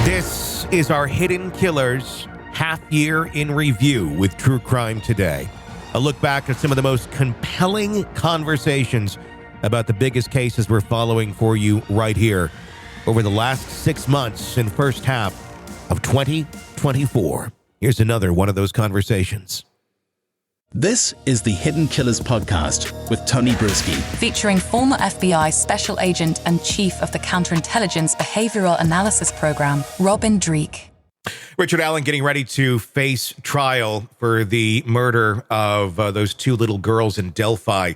This is our Hidden Killers half year in review with True Crime Today. A look back at some of the most compelling conversations about the biggest cases we're following for you right here over the last 6 months and first half of 2024. Here's another one of those conversations. This is the Hidden Killers podcast with Tony Brueski. Featuring former FBI Special Agent and Chief of the Counterintelligence Behavioral Analysis Program, Robin Dreeke. Richard Allen getting ready to face trial for the murder of those two little girls in Delphi,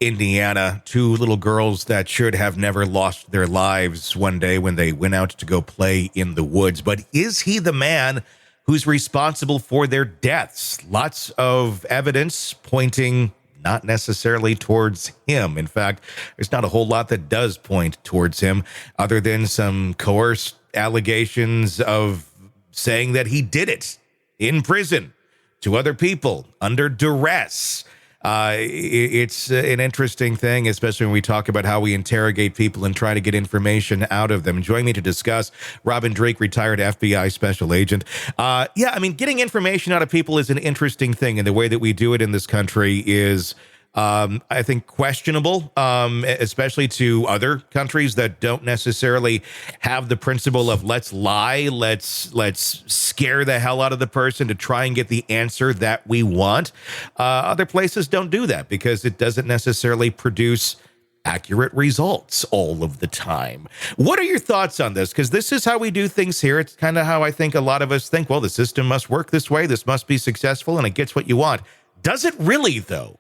Indiana. Two little girls that should have never lost their lives one day when they went out to go play in the woods. But is he the man who's responsible for their deaths? Lots of evidence pointing not necessarily towards him. In fact, there's not a whole lot that does point towards him other than some coerced allegations of saying that he did it in prison to other people under duress. It's an interesting thing, especially when we talk about how we interrogate people and try to get information out of them. Joining me to discuss, Robin Dreeke, retired FBI special agent. Getting information out of people is an interesting thing, and the way that we do it in this country is, I think, questionable, especially to other countries that don't necessarily have the principle of let's lie, let's scare the hell out of the person to try and get the answer that we want. Other places don't do that because it doesn't necessarily produce accurate results all of the time. What are your thoughts on this? Because this is how we do things here. It's kind of how I think a lot of us think, well, the system must work this way. This must be successful, and it gets what you want. Does it really, though?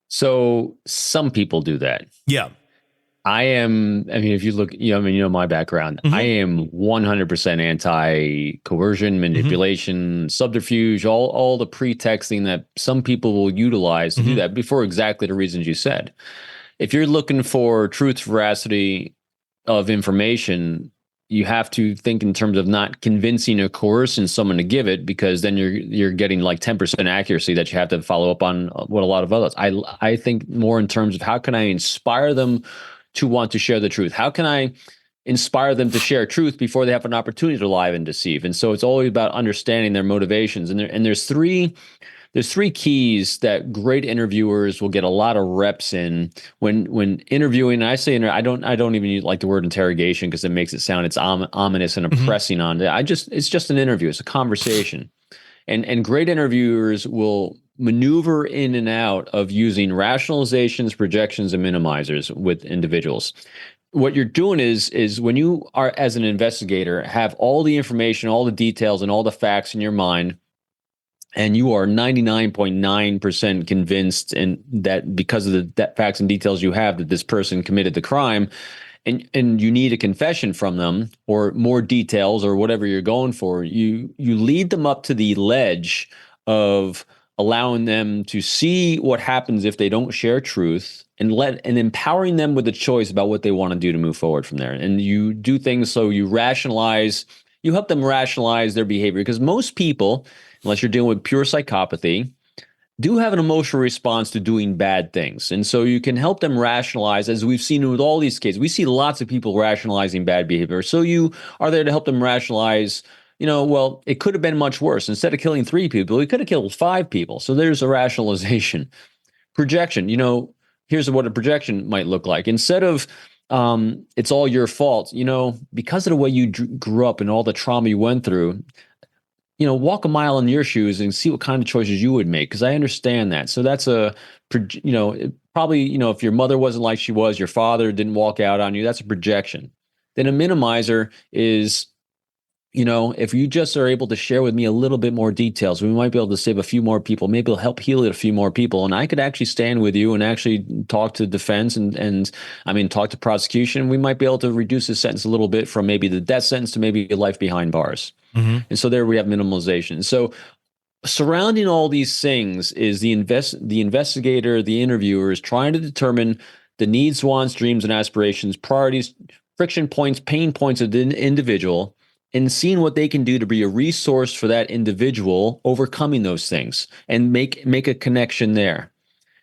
So some people do that. Yeah. If you look, my background, I am 100% anti-coercion, manipulation, subterfuge, all the pretexting that some people will utilize to do that for exactly the reasons you said. If you're looking for truth, veracity of information, you have to think in terms of not convincing or coercing someone to give it, because then you're getting like 10% accuracy that you have to follow up on what a lot of others. I think more in terms of how can I inspire them to want to share the truth? How can I inspire them to share truth before they have an opportunity to lie and deceive? And so it's always about understanding their motivations. And there's three keys that great interviewers will get a lot of reps in when interviewing. I say, I don't even like the word interrogation because it makes it sound it's ominous and oppressing on it. It's just an interview. It's a conversation. And great interviewers will maneuver in and out of using rationalizations, projections, and minimizers with individuals. What you're doing is when you are, as an investigator, have all the information, all the details, and all the facts in your mind, and you are 99.9% convinced and that because of the facts and details you have that this person committed the crime, and you need a confession from them or more details or whatever you're going for, you lead them up to the ledge of allowing them to see what happens if they don't share truth, and empowering them with a choice about what they want to do to move forward from there. And you do things so you help them rationalize their behavior, because most people, unless you're dealing with pure psychopathy, do have an emotional response to doing bad things. And so you can help them rationalize, as we've seen with all these cases. We see lots of people rationalizing bad behavior. So you are there to help them rationalize, well, it could have been much worse. Instead of killing 3 people, he could have killed 5 people. So there's a rationalization. Projection, here's what a projection might look like. Instead of it's all your fault, because of the way you grew up and all the trauma you went through, walk a mile in your shoes and see what kind of choices you would make, because I understand that. So that's probably, if your mother wasn't like she was, your father didn't walk out on you, that's a projection. Then a minimizer is, if you just are able to share with me a little bit more details, we might be able to save a few more people. Maybe it'll help heal a few more people. And I could actually stand with you and actually talk to defense and talk to prosecution. We might be able to reduce the sentence a little bit from maybe the death sentence to maybe life behind bars. And so there we have minimalization. So surrounding all these things is the investigator, the interviewer is trying to determine the needs, wants, dreams, and aspirations, priorities, friction points, pain points of the individual, and seeing what they can do to be a resource for that individual overcoming those things and make a connection there.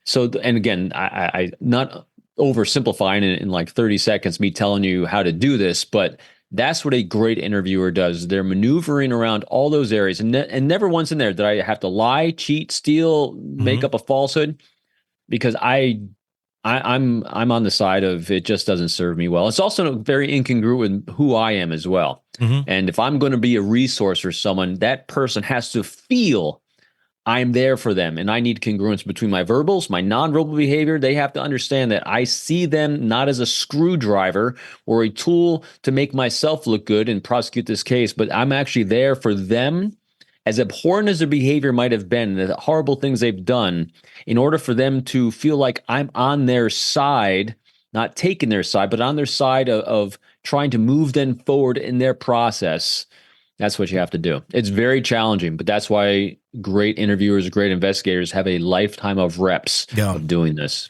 So, and again, I not oversimplifying it in like 30 seconds, me telling you how to do this, but That's what a great interviewer does. They're maneuvering around all those areas, and never once in there did I have to lie, cheat, steal, make up a falsehood, because I'm on the side of it just doesn't serve me well. It's also very incongruent with who I am as well. And if I'm going to be a resource for someone, that person has to feel I'm there for them, and I need congruence between my verbals, my nonverbal behavior. They have to understand that I see them not as a screwdriver or a tool to make myself look good and prosecute this case, but I'm actually there for them, as abhorrent as their behavior might have been, the horrible things they've done, in order for them to feel like I'm on their side, not taking their side, but on their side of trying to move them forward in their process. That's what you have to do. It's very challenging, but that's why great interviewers, great investigators have a lifetime of reps of doing this.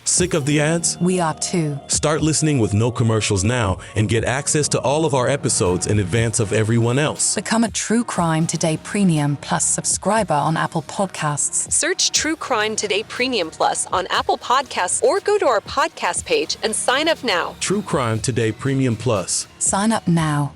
Sick of the ads? We are too. Start listening with no commercials now and get access to all of our episodes in advance of everyone else. Become a True Crime Today Premium Plus subscriber on Apple Podcasts. Search True Crime Today Premium Plus on Apple Podcasts or go to our podcast page and sign up now. True Crime Today Premium Plus. Sign up now.